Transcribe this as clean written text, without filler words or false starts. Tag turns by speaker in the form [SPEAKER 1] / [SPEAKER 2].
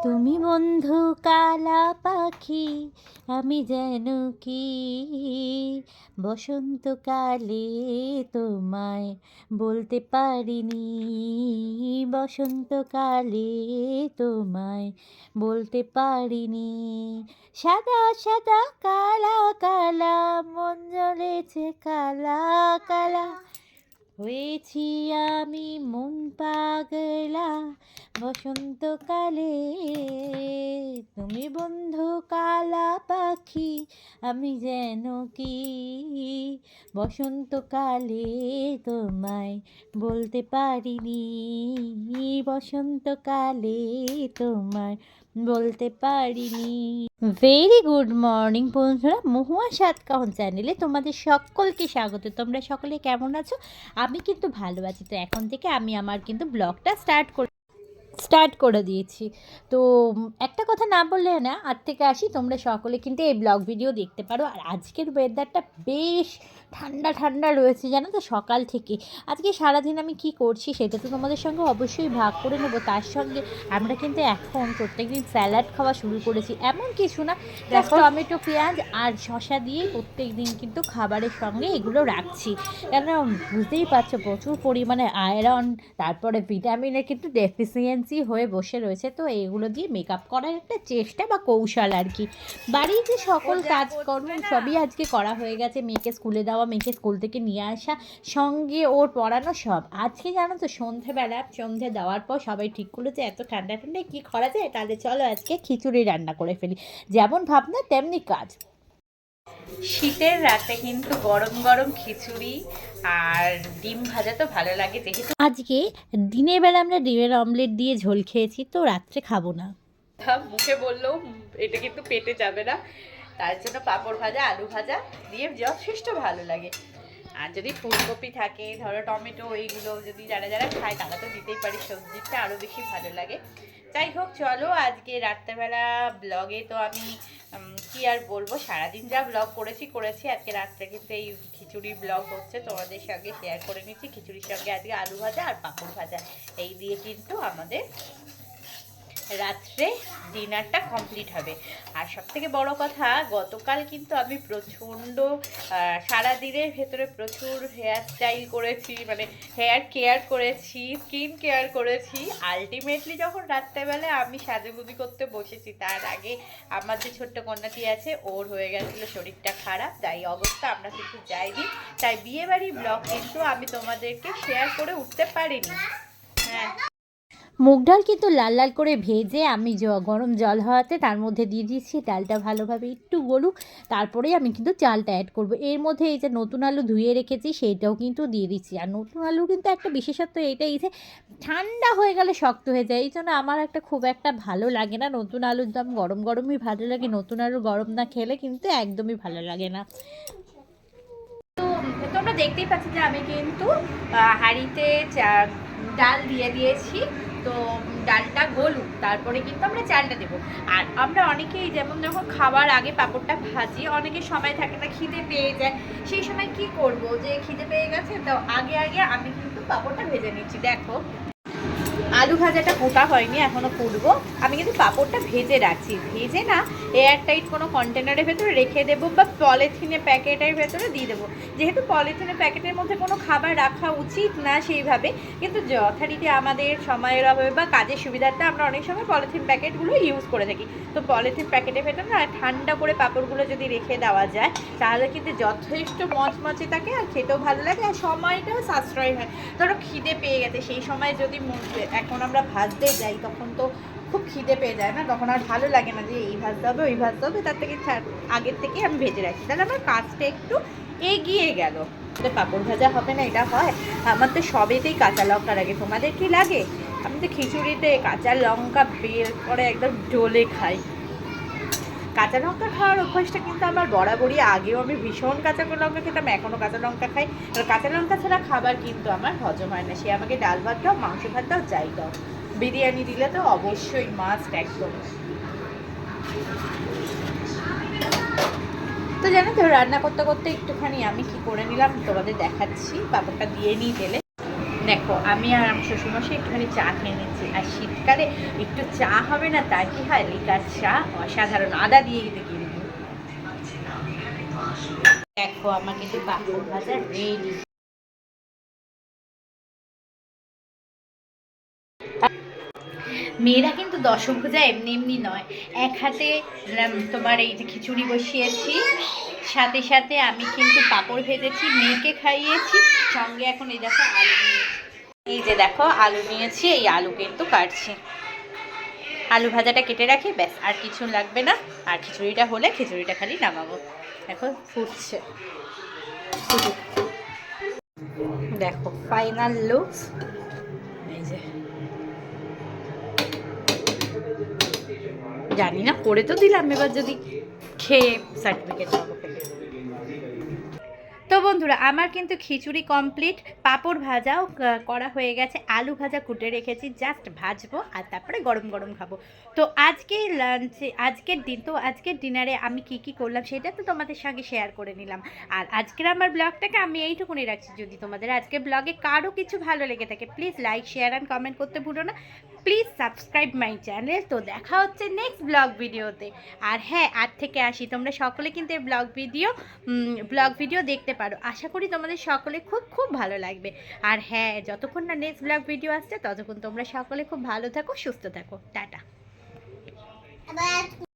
[SPEAKER 1] তুমি বন্ধু কালা পাখি, আমি যেন কি বসন্তকালে তোমায় বলতে পারিনি। বসন্তকালে তোমায় বলতে পারিনি। সাদা সাদা কালা কালা মন জ্বলেছে কালা কালা, হয়েছি আমি মন পাগলা বসন্তকালে। তুমি বন্ধু কালা পাখি, আমি যেন কি বসন্তকালে তোমায় বলতে পারিনি। বসন্তকালে তোমায় বলতে পারিনি। ভেরি গুড মর্নিং বন্ধুরা, মহুয়া সাতকাহন চ্যানেলে তোমাদের সকলকে স্বাগত। তোমরা সকলে কেমন আছো? আমি কিন্তু ভালো আছি। তো এখন থেকে আমি আমার কিন্তু ব্লগটা স্টার্ট করে দিয়েছি। তো একটা কথা না বললে না, আজ থেকে আসি, তোমরা সকলে কিন্তু এই ব্লগ ভিডিও দেখতে পারো। আর আজকের ওয়েদারটা বেশ ঠান্ডা ঠান্ডা রয়েছে জানো তো, সকাল থেকে। আজকে সারাদিন আমি কি করছি সেটা তো তোমাদের সঙ্গে অবশ্যই ভাগ করে নেবো। তার সঙ্গে আমরা কিন্তু এখন প্রত্যেকদিন স্যালাড খাওয়া শুরু করেছি। এমন কিছু না, জাস্ট টমেটো পেঁয়াজ আর শসা দিয়ে প্রত্যেক দিন কিন্তু খাবারের সঙ্গে এগুলো রাখছি। কেন বুঝতেই পারছো, প্রচুর পরিমাণে আয়রন, তারপরে ভিটামিনের কিন্তু ডেফিসিয়েন্সি হয়ে বসে রয়েছে। তো এগুলো দিয়ে মেকআপ করার একটা চেষ্টা বা কৌশল আর কি। বাড়ির যে সকল কাজকর্ম সবই আজকে করা হয়ে গেছে। মেয়েকে স্কুলে দেওয়া, মেয়েকে স্কুল থেকে নিয়ে আসা, সঙ্গে ওর পড়ানো সব। আজকে জানো তো সন্ধে দেওয়ার পর সবাই ঠিক করেছে এত ঠান্ডা ঠান্ডায় কী করা যায়, তাহলে চলো আজকে খিচুড়ি রান্না করে ফেলি। যেমন ভাবনা তেমনি কাজ। শীতের রাতে কিন্তু গরম গরম খিচুড়ি আর ডিম ভাজা তো ভালো লাগে। যেহেতু আজকে দিনের বেলা আমরা ডিমের অমলেট দিয়ে ঝোল খেয়েছি, তো রাত্রে খাবো না। মুখে বললেও এটা কিন্তু পেটে যাবে না, তার জন্য পাঁপড় ভাজা আলু ভাজা দিয়ে যথেষ্ট ভালো লাগে। আর যদি ফুলকপি থাকে, ধরো টমেটো, এইগুলো যদি যারা যারা খায় তারা তো দিতেই পারি, সবজিটা আরও বেশি ভালো লাগে। যাই হোক, চলো আজকে রাত্রেবেলা ব্লগে তো আমি কি আর বলবো, সারাদিন যা ব্লগ করেছি আজকে রাত্রে কিন্তু এই খিচুড়ি ব্লগ হচ্ছে, তোমাদের সঙ্গে শেয়ার করে নিচ্ছি। খিচুড়ির সঙ্গে আজকে আলু ভাজা আর পাঁপড় ভাজা, এই দিয়ে কিন্তু আমাদের রাত্রে ডিনারটা কমপ্লিট হবে। আর সবথেকে বড় কথা, গতকাল কিন্তু আমি প্রচণ্ড সারাদিনের ভেতরে প্রচুর হেয়ার স্টাইল করেছি, মানে হেয়ার কেয়ার করেছি, স্কিন কেয়ার করেছি। আলটিমেটলি যখন রাত্রেবেলায় আমি সাজুগুজি করতে বসেছি, তার আগে আমার যে ছোট্ট কন্যাটি আছে ওর হয়ে গেছিলো শরীরটা খারাপ, তাই অবস্থা আমরা কিন্তু যাইনি। তাই বিয়েবাড়ি ব্লগ কিন্তু আমি তোমাদেরকে শেয়ার করে উঠতে পারিনি। হ্যাঁ, মুগ ডাল কিন্তু লাল লাল করে ভেজে আমি গরম জল হওয়াতে তার মধ্যে দিয়ে দিয়েছি। ডালটা ভালোভাবে একটু গলুক, তারপরেই আমি কিন্তু চালটা অ্যাড করব। এর মধ্যে এই যে নতুন আলু ধুয়ে রেখেছি সেইটাও কিন্তু দিয়ে দিচ্ছি। আর নতুন আলু কিন্তু একটা বিশেষত্ব এটাই যে ঠান্ডা হয়ে গেলে শক্ত হয়ে যায়, এই জন্য আমার খুব একটা ভালো লাগে না। নতুন আলুর দম গরম গরমই ভালো লাগে, নতুন আলু গরম না খেলে কিন্তু একদমই ভালো লাগে না। তো তোমরা দেখতেই পাচ্ছ যে আমি কিন্তু হাঁড়িতে ডাল দিয়ে দিয়েছি। তো ডালটা গলুক, তারপরে কিন্তু আমরা চালটা দেবো। আর আমরা অনেকেই যেমন যখন খাবার আগে পাঁপড়টা ভাজি, অনেকের সময় থাকে না, খিদে পেয়ে যায়। সেই সময় কি করব, যে খিদে পেয়ে গেছে, তো আগে আমি কিন্তু পাঁপড়টা ভেজে নিচ্ছি। দেখো আলু ভাজাটা গোটা হয়নি, এখনও ফুটবো। আমি কিন্তু পাঁপড়টা ভেজে রাখছি, ভেজে না এয়ার টাইট কোনো কন্টেনারের ভেতরে রেখে দেবো বা পলিথিনে প্যাকেটের ভেতরে দিয়ে দেবো। যেহেতু পলিথিনে প্যাকেটের মধ্যে কোনো খাবার রাখা উচিত না সেইভাবে, কিন্তু যথারীতি আমাদের সময়ের অভাবে বা কাজের সুবিধার্থে আমরা অনেক সময় পলিথিন প্যাকেটগুলো ইউজ করে থাকি। তো পলিথিন প্যাকেটের ভেতরে না ঠান্ডা করে পাঁপড়গুলো যদি রেখে দেওয়া যায়, তাহলে কিন্তু যথেষ্ট মচমচে থাকে আর খেতেও ভালো লাগে, আর সময়টাও সাশ্রয় হয়। ধরো খিদে পেয়ে গেছে, সেই সময় যদি এখন আমরা ভাজতে যাই তখন তো খুব খিদে পেয়ে যায় না, তখন আর ভালো লাগে না যে এই ভাজতে হবে ওই ভাজতে হবে, তার থেকে আগের থেকে আমি ভেজে রাখি, তাহলে আমার কাজটা একটু এগিয়ে গেল। পাঁপড় ভাজা হবে না এটা হয়? আমার তো সবেতেই কাঁচা লঙ্কা লাগে, তোমাদের কি লাগে? আমি তো খিচুড়িতে কাঁচা লঙ্কা বের করে একদম ডলে খাই। কাঁচা লঙ্কা খাওয়ার অভ্যাসটা কিন্তু আমার বরাবরই, আগেও আমি ভীষণ কাঁচা লঙ্কা খেতাম, এখনও কাঁচা লঙ্কা খাই। আর কাঁচা লঙ্কা ছাড়া খাবার কিন্তু আমার হজম হয় না, সে আমাকে ডাল ভাত দাও, মাংস ভাত দাও, যাই দাও, বিরিয়ানি দিলে তো অবশ্যই মাস্ট একদম। তো জানো তো, রান্না করতে করতে একটুখানি আমি কি করে নিলাম তোমাদের দেখাচ্ছি। পাঁপড়টা দিয়ে নিই তেলে। দেখো আমি আর আমার শ্বশুরমশাই একটুখানি চা খেয়ে নিচ্ছি, আর শীতকালে একটু চা হবে না তার কি হয়, লিকার চা অসাধারণ, আদা দিয়ে কিন্তু কিনবো। দেখো আমার কিন্তু পাঁপড় ভাজা রেডি। মেয়েরা কিন্তু দশভুজা এমনি এমনি নয়, এক হাতে তোমার এই যে খিচুড়ি বসিয়েছি, সাথে সাথে আমি কিন্তু পাঁপড় ভেজেছি, মেয়েকে খাইয়েছি, সঙ্গে এখন এই দেখো আলু নিয়েছি, এই যে দেখো আলু নিয়েছি, এই আলু কিন্তু কাটছি, আলু ভাজাটা কেটে রাখি, ব্যাস আর কিছু লাগবে না। আর খিচুড়িটা হলে খিচুড়িটা খালি নামাবো। এখন ফুটছে, দেখো ফাইনাল লুকস। এই যে জানি না, করে তো দিলাম, এবার যদি খেয়ে সার্টিফিকেট পাবো। তো বন্ধুরা আমার কিন্তু খিচুড়ি কমপ্লিট, পাঁপড় ভাজাও করা হয়ে গেছে, আলু ভাজা কুটে রেখেছি, জাস্ট ভাজবো আর তারপরে গরম গরম খাবো। তো আজকে লাঞ্চে, আজকের দিন, তো আজকের ডিনারে আমি কি কি করলাম সেটা তো তোমাদের সঙ্গে শেয়ার করে নিলাম। আর আজকের আমার ব্লগটাকে আমি এইটুকুনি রাখছি। যদি তোমাদের আজকের ব্লগে কারো কিছু ভালো লেগে থাকে please like share and comment করতে ভুলো না, প্লিজ সাবস্ক্রাইব মাই চ্যানেল। তো দেখা হচ্ছে নেক্সট ব্লগ ভিডিওতে। আর হ্যাঁ, আজ থেকে আসি, তোমরা সকলে কিন্তু এই ব্লগ ভিডিও দেখতে পারো, আশা করি তোমাদের সকলে খুব খুব ভালো লাগবে। আর হ্যাঁ, যতক্ষণ না নেক্সট ব্লগ ভিডিও আসছে ততক্ষণ তোমরা সকলে খুব ভালো থাকো, সুস্থ থাকো, টাটা।